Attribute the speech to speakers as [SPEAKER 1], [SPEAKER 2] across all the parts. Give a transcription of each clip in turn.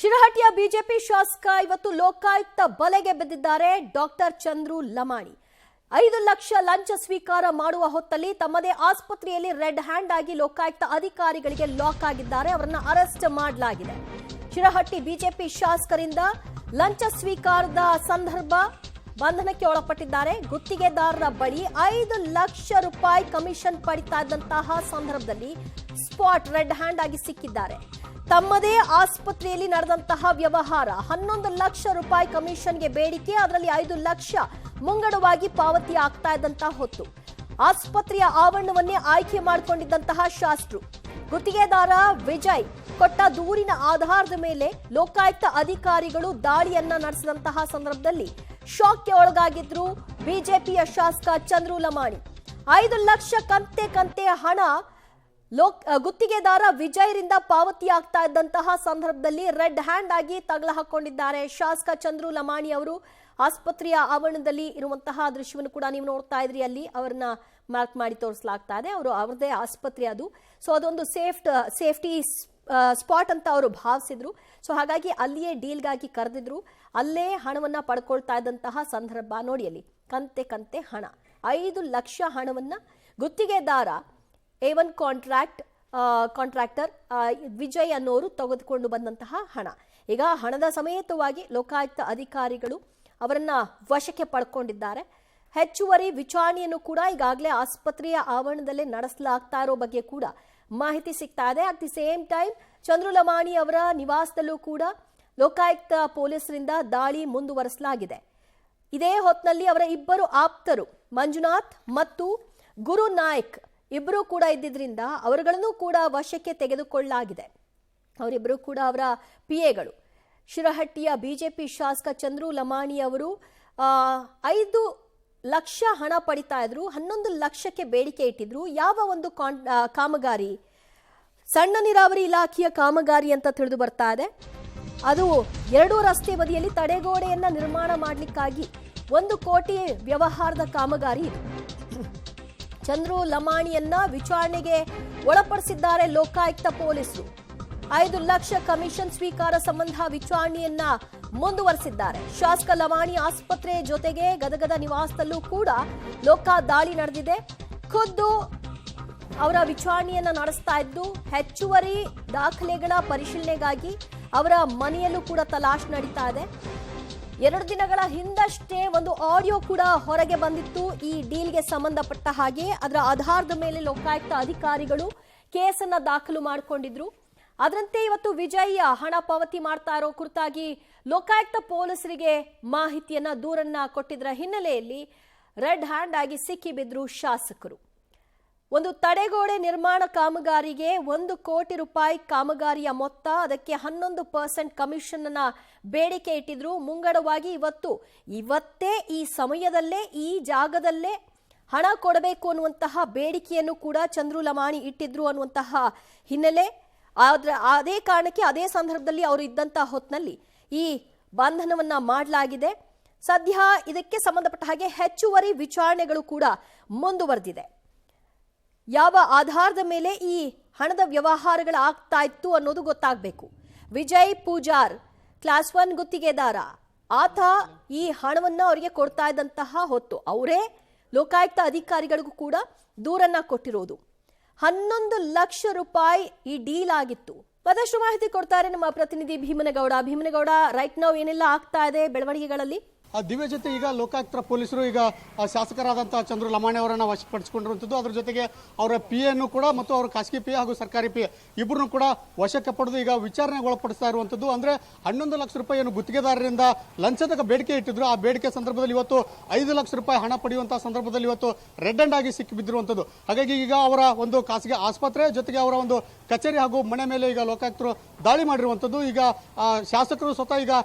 [SPEAKER 1] ಶಿರಹಟ್ಟಿಯ BJP ಶಾಸಕ ಇವತ್ತು ಲೋಕಾಯುಕ್ತ ಬಲೆಗೆ ಬಿದ್ದಿದ್ದಾರೆ. ಡಾಕ್ಟರ್ ಚಂದ್ರು ಲಮಾಣಿ 5 ಲಕ್ಷ ಲಂಚ ಸ್ವೀಕಾರ ಮಾಡುವ ಹೊತ್ತಲ್ಲಿ ತಮ್ಮದೇ ಆಸ್ಪತ್ರೆಯಲ್ಲಿ ರೆಡ್ ಹ್ಯಾಂಡ್ ಆಗಿ ಲೋಕಾಯುಕ್ತ ಅಧಿಕಾರಿಗಳಿಗೆ ಲಾಕ್ ಆಗಿದ್ದಾರೆ. ಅವರನ್ನು ಅರೆಸ್ಟ್ ಮಾಡಲಾಗಿದೆ. ಶಿರಹಟ್ಟಿ ಬಿಜೆಪಿ ಶಾಸಕರಿಂದ ಲಂಚ ಸ್ವೀಕಾರದ ಸಂದರ್ಭ ಬಂಧನಕ್ಕೆ ಒಳಪಟ್ಟಿದ್ದಾರೆ. ಗುತ್ತಿಗೆದಾರರ ಬಳಿ 5 ಲಕ್ಷ ರೂಪಾಯಿ ಕಮಿಷನ್ ಪಡಿತಾ ಇದ್ದಂತಹ ಸಂದರ್ಭದಲ್ಲಿ ಸ್ಪಾಟ್ ರೆಡ್ ಹ್ಯಾಂಡ್ ಆಗಿ ಸಿಕ್ಕಿದ್ದಾರೆ. ತಮ್ಮದೇ ಆಸ್ಪತ್ರೆಯಲ್ಲಿ ನಡೆದಂತಹ ವ್ಯವಹಾರ 11 ಲಕ್ಷ ರೂಪಾಯಿ ಕಮಿಷನ್ಗೆ ಬೇಡಿಕೆ, ಅದರಲ್ಲಿ 5 ಲಕ್ಷ ಮುಂಗಡವಾಗಿ ಪಾವತಿ ಆಗ್ತಾ ಇದ್ದಂತಹ ಹೊತ್ತು ಆಸ್ಪತ್ರೆಯ ಆವರಣವನ್ನೇ ಆಯ್ಕೆ ಮಾಡಿಕೊಂಡಿದ್ದಂತಹ ಶಾಸಕರು ಗುತ್ತಿಗೆದಾರ ವಿಜಯ್ ಕೊಟ್ಟ ದೂರಿನ ಆಧಾರದ ಮೇಲೆ ಲೋಕಾಯುಕ್ತ ಅಧಿಕಾರಿಗಳು ದಾಳಿಯನ್ನ ನಡೆಸಿದಂತಹ ಸಂದರ್ಭದಲ್ಲಿ ಶಾಕ್ಗೆ ಒಳಗಾಗಿದ್ರು ಬಿಜೆಪಿಯ ಶಾಸಕ ಚಂದ್ರು ಲಮಾಣಿ. 5 ಲಕ್ಷ ಕಂತೆ ಹಣ ಗುತ್ತಿಗೆದಾರ ವಿಜಯರಿಂದ ಪಾವತಿ ಆಗ್ತಾ ಇದ್ದಂತಹ ಸಂದರ್ಭದಲ್ಲಿ ರೆಡ್ ಹ್ಯಾಂಡ್ ಆಗಿ ತಗಲ ಹಾಕೊಂಡಿದ್ದಾರೆ ಶಾಸಕ ಚಂದ್ರು ಲಮಾಣಿ ಅವರು. ಆಸ್ಪತ್ರೆಯ ಆವರಣದಲ್ಲಿ ಇರುವಂತಹ ದೃಶ್ಯವನ್ನು ಕೂಡ ನೀವು ನೋಡ್ತಾ ಇದ್ರಿ. ಅಲ್ಲಿ ಅವರನ್ನ ಮಾರ್ಕ್ ಮಾಡಿ ತೋರಿಸಲಾಗ್ತಾ ಇದೆ. ಅವರದೇ ಆಸ್ಪತ್ರೆ ಅದು. ಸೊ ಅದೊಂದು ಸೇಫ್ಟಿ ಸ್ಪಾಟ್ ಅಂತ ಅವರು ಭಾವಿಸಿದ್ರು. ಸೊ ಹಾಗಾಗಿ ಅಲ್ಲಿಯೇ ಡೀಲ್ಗಾಗಿ ಕರೆದಿದ್ರು. ಅಲ್ಲೇ ಹಣವನ್ನ ಪಡ್ಕೊಳ್ತಾ ಇದ್ದಂತಹ ಸಂದರ್ಭ ನೋಡಿ. ಅಲ್ಲಿ ಕಂತೆ ಹಣ 5 ಲಕ್ಷ ಹಣವನ್ನ ಗುತ್ತಿಗೆದಾರ A1 ಕಾಂಟ್ರಾಕ್ಟರ್ ವಿಜಯ್ ಅನ್ನೋರು ತೆಗೆದುಕೊಂಡು ಬಂದಂತಹ ಹಣ. ಈಗ ಹಣದ ಸಮೇತವಾಗಿ ಲೋಕಾಯುಕ್ತ ಅಧಿಕಾರಿಗಳು ಅವರನ್ನ ವಶಕ್ಕೆ ಪಡ್ಕೊಂಡಿದ್ದಾರೆ. ಹೆಚ್ಚುವರಿ ವಿಚಾರಣೆಯನ್ನು ಕೂಡ ಈಗಾಗಲೇ ಆಸ್ಪತ್ರೆಯ ಆವರಣದಲ್ಲೇ ನಡೆಸಲಾಗ್ತಾ ಇರೋ ಬಗ್ಗೆ ಕೂಡ ಮಾಹಿತಿ ಸಿಗ್ತಾ ಇದೆ. At the same time Chandru Lamani ಅವರ ನಿವಾಸದಲ್ಲೂ ಕೂಡ ಲೋಕಾಯುಕ್ತ ಪೊಲೀಸರಿಂದ ದಾಳಿ ಮುಂದುವರಿಸಲಾಗಿದೆ. ಇದೇ ಹೊತ್ತಿನಲ್ಲಿ ಅವರ ಇಬ್ಬರು ಆಪ್ತರು ಮಂಜುನಾಥ್ ಮತ್ತು ಗುರು ನಾಯಕ್ ಇಬ್ಬರು ಕೂಡ ಇದ್ದಿದ್ರಿಂದ ಅವರುಗಳನ್ನು ಕೂಡ ವಶಕ್ಕೆ ತೆಗೆದುಕೊಳ್ಳಲಾಗಿದೆ. ಅವರಿಬ್ಬರು ಕೂಡ ಅವರ ಪಿಎಗಳು. ಶಿರಹಟ್ಟಿಯ ಬಿಜೆಪಿ ಶಾಸಕ ಚಂದ್ರು ಲಮಾಣಿ ಅವರು 5 ಲಕ್ಷ ಹಣ ಪಡಿತಾ ಇದ್ರು. 11 ಲಕ್ಷಕ್ಕೆ ಬೇಡಿಕೆ ಇಟ್ಟಿದ್ರು. ಯಾವ ಒಂದು ಕಾಮಗಾರಿ? ಸಣ್ಣ ನೀರಾವರಿ ಇಲಾಖೆಯ ಕಾಮಗಾರಿ ಅಂತ ತಿಳಿದು ಬರ್ತಾ ಇದೆ. ಅದು 2 ರಸ್ತೆ ಬದಿಯಲ್ಲಿ ತಡೆಗೋಡೆಯನ್ನ ನಿರ್ಮಾಣ ಮಾಡಲಿಕ್ಕಾಗಿ 1 ಕೋಟಿ ವ್ಯವಹಾರದ ಕಾಮಗಾರಿ ಇದು. ಚಂದ್ರು ಲಮಾಣಿಯನ್ನ ವಿಚಾರಣೆಗೆ ಒಳಪಡಿಸಿದ್ದಾರೆ ಲೋಕಾಯುಕ್ತ ಪೊಲೀಸರು. 5 ಲಕ್ಷ ಕಮಿಷನ್ ಸ್ವೀಕಾರ ಸಂಬಂಧ ವಿಚಾರಣೆಯನ್ನ ಮುಂದುವರೆಸಿದ್ದಾರೆ. ಶಾಸಕ ಲಮಾಣಿ ಆಸ್ಪತ್ರೆ ಜೊತೆಗೆ ಗದಗದ ನಿವಾಸದಲ್ಲೂ ಕೂಡ ದಾಳಿ ನಡೆದಿದೆ. ಖುದ್ದು ಅವರ ವಿಚಾರಣೆಯನ್ನ ನಡೆಸ್ತಾ ಇದ್ದು ಹೆಚ್ಚುವರಿ ದಾಖಲೆಗಳ ಪರಿಶೀಲನೆಗಾಗಿ ಅವರ ಮನೆಯಲ್ಲೂ ಕೂಡ ತಲಾಶ್ ನಡೀತಾ ಇದೆ. 2 ದಿನಗಳ ಹಿಂದಷ್ಟೇ ಒಂದು ಆಡಿಯೋ ಕೂಡ ಹೊರಗೆ ಬಂದಿತ್ತು ಈ ಡೀಲ್ಗೆ ಸಂಬಂಧಪಟ್ಟ ಹಾಗೆ. ಅದರ ಆಧಾರದ ಮೇಲೆ ಲೋಕಾಯುಕ್ತ ಅಧಿಕಾರಿಗಳು ಕೇಸನ್ನ ದಾಖಲು ಮಾಡಿಕೊಂಡಿದ್ರು. ಅದರಂತೆ ಇವತ್ತು ವಿಜಯ್ ಹಣ ಪಾವತಿ ಮಾಡ್ತಾ ಇರೋ ಕುರಿತಾಗಿ ಲೋಕಾಯುಕ್ತ ಪೊಲೀಸರಿಗೆ ಮಾಹಿತಿಯನ್ನ ದೂರನ್ನ ಕೊಟ್ಟಿದ್ದರ ಹಿನ್ನೆಲೆಯಲ್ಲಿ ರೆಡ್ ಹ್ಯಾಂಡ್ ಆಗಿ ಸಿಕ್ಕಿಬಿದ್ರು ಶಾಸಕರು. ಒಂದು ತಡೆಗೋಡೆ ನಿರ್ಮಾಣ ಕಾಮಗಾರಿಗೆ 1 ಕೋಟಿ ರೂಪಾಯಿ ಕಾಮಗಾರಿಯ ಮೊತ್ತ, ಅದಕ್ಕೆ 11% ಕಮಿಷನ್ ಅನ್ನ ಬೇಡಿಕೆ ಇಟ್ಟಿದ್ರು. ಮುಂಗಡವಾಗಿ ಇವತ್ತೇ ಈ ಸಮಯದಲ್ಲೇ ಈ ಜಾಗದಲ್ಲೇ ಹಣ ಕೊಡಬೇಕು ಅನ್ನುವಂತಹ ಬೇಡಿಕೆಯನ್ನು ಕೂಡ ಚಂದ್ರು ಲಮಾಣಿ ಇಟ್ಟಿದ್ರು ಅನ್ನುವಂತಹ ಹಿನ್ನೆಲೆ. ಅದೇ ಕಾರಣಕ್ಕೆ ಅದೇ ಸಂದರ್ಭದಲ್ಲಿ ಅವರು ಇದ್ದಂತಹ ಹೊತ್ತಿನಲ್ಲಿ ಈ ಬಂಧನವನ್ನ ಮಾಡಲಾಗಿದೆ. ಸದ್ಯ ಇದಕ್ಕೆ ಸಂಬಂಧಪಟ್ಟ ಹಾಗೆ ಹೆಚ್ಚುವರಿ ವಿಚಾರಣೆಗಳು ಕೂಡ ಮುಂದುವರೆದಿದೆ. ಯಾವ ಆಧಾರದ ಮೇಲೆ ಈ ಹಣದ ವ್ಯವಹಾರಗಳು ಆಗ್ತಾ ಇತ್ತು ಅನ್ನೋದು ಗೊತ್ತಾಗಬೇಕು. ವಿಜಯ್ ಪೂಜಾರ್ ಕ್ಲಾಸ್ 1 ಗುತ್ತಿಗೆದಾರ, ಆತ ಈ ಹಣವನ್ನ ಅವರಿಗೆ ಕೊಡ್ತಾ ಇದ್ದಂತಹ ಹೊತ್ತು ಅವರೇ ಲೋಕಾಯುಕ್ತ ಅಧಿಕಾರಿಗಳಿಗೂ ಕೂಡ ದೂರನ್ನ ಕೊಟ್ಟಿರೋದು. 11 ಲಕ್ಷ ರೂಪಾಯಿ ಈ ಡೀಲ್ ಆಗಿತ್ತು. ಮತ್ತಷ್ಟು ಮಾಹಿತಿ ಕೊಡ್ತಾರೆ ನಮ್ಮ ಪ್ರತಿನಿಧಿ ಭೀಮನಗೌಡ. ರೈಟ್ ನೌ ಏನೆಲ್ಲ ಆಗ್ತಾ ಇದೆ ಬೆಳವಣಿಗೆಗಳಲ್ಲಿ?
[SPEAKER 2] ದಿವ್ಯ ಜೊತೆ ಈಗ ಲೋಕಾಯುಕ್ತ ಪೊಲೀಸರು ಈಗ ಶಾಸಕರಾದಂತಹ ಚಂದ್ರು ಲಮಾಣಿ ಅವರನ್ನ ವಶಪಡಿಸಿಕೊಂಡಿರುವಂಥದ್ದು. ಅದರ ಜೊತೆಗೆ ಅವರ ಪಿಎನ್ನು ಕೂಡ ಮತ್ತು ಅವರ ಖಾಸಗಿ ಪಿಎ ಹಾಗೂ ಸರ್ಕಾರಿ ಪಿಎ ಇಬ್ಬರನ್ನು ಕೂಡ ವಶಕ್ಕೆ ಪಡೆದು ಈಗ ವಿಚಾರಣೆಗೆ ಒಳಪಡಿಸ್ತಾ ಇರುವಂಥದ್ದು. ಅಂದ್ರೆ 11 ಲಕ್ಷ ರೂಪಾಯಿಯನ್ನು ಗುತ್ತಿಗೆದಾರರಿಂದ ಲಂಚದ ಬೇಡಿಕೆ ಇಟ್ಟಿದ್ರು. ಆ ಬೇಡಿಕೆ ಸಂದರ್ಭದಲ್ಲಿ ಇವತ್ತು 5 ಲಕ್ಷ ರೂಪಾಯಿ ಹಣ ಪಡೆಯುವಂತಹ ಸಂದರ್ಭದಲ್ಲಿ ಇವತ್ತು ರೆಡ್ ಹ್ಯಾಂಡ್ ಆಗಿ ಸಿಕ್ಕಿ ಬಿದ್ದಿರುವಂಥದ್ದು. ಹಾಗಾಗಿ ಈಗ ಅವರ ಒಂದು ಖಾಸಗಿ ಆಸ್ಪತ್ರೆ ಜೊತೆಗೆ ಅವರ ಒಂದು ಕಚೇರಿ ಹಾಗೂ ಮನೆ ಮೇಲೆ ಈಗ ಲೋಕಾಯುಕ್ತರು ದಾಳಿ ಮಾಡಿರುವಂಥದ್ದು. ಈಗ ಶಾಸಕರು ಸ್ವತಃ ಈಗ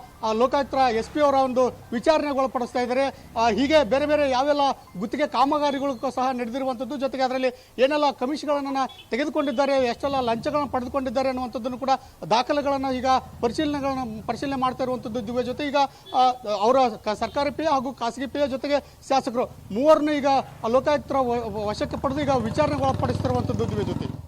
[SPEAKER 2] ಲೋಕಾಯುಕ್ತರ SP ಅವರ ಒಂದು ವಿಚಾರಣೆಗೆ ಒಳಪಡಿಸ್ತಾ ಇದ್ದಾರೆ. ಹೀಗೆ ಬೇರೆ ಬೇರೆ ಯಾವೆಲ್ಲ ಗುತ್ತಿಗೆ ಕಾಮಗಾರಿಗಳು ಸಹ ನಡೆದಿರುವಂಥದ್ದು, ಜೊತೆಗೆ ಅದರಲ್ಲಿ ಏನೆಲ್ಲ ಕಮಿಷನ್ಗಳನ್ನ ತೆಗೆದುಕೊಂಡಿದ್ದಾರೆ, ಎಷ್ಟೆಲ್ಲ ಲಂಚಗಳನ್ನು ಪಡೆದುಕೊಂಡಿದ್ದಾರೆ ಅನ್ನುವಂಥದ್ದನ್ನು ಕೂಡ ದಾಖಲೆಗಳನ್ನ ಈಗ ಪರಿಶೀಲನೆ ಮಾಡ್ತಾ ಇರುವಂಥದ್ದು. ದಿವ್ಯ ಜೊತೆ ಈಗ ಅವರ ಸರ್ಕಾರಿ ಪಿಎ ಹಾಗೂ ಖಾಸಗಿ ಪಿಎ ಜೊತೆಗೆ ಶಾಸಕರು ಮೂವರನ್ನು ಈಗ ಲೋಕಾಯುಕ್ತರ ವಶಕ್ಕೆ ಪಡೆದು ಈಗ ವಿಚಾರಣೆಗೆ ಒಳಪಡಿಸ್ತಿರುವಂಥದ್ದು. ದಿವ್ಯ ಜೊತೆ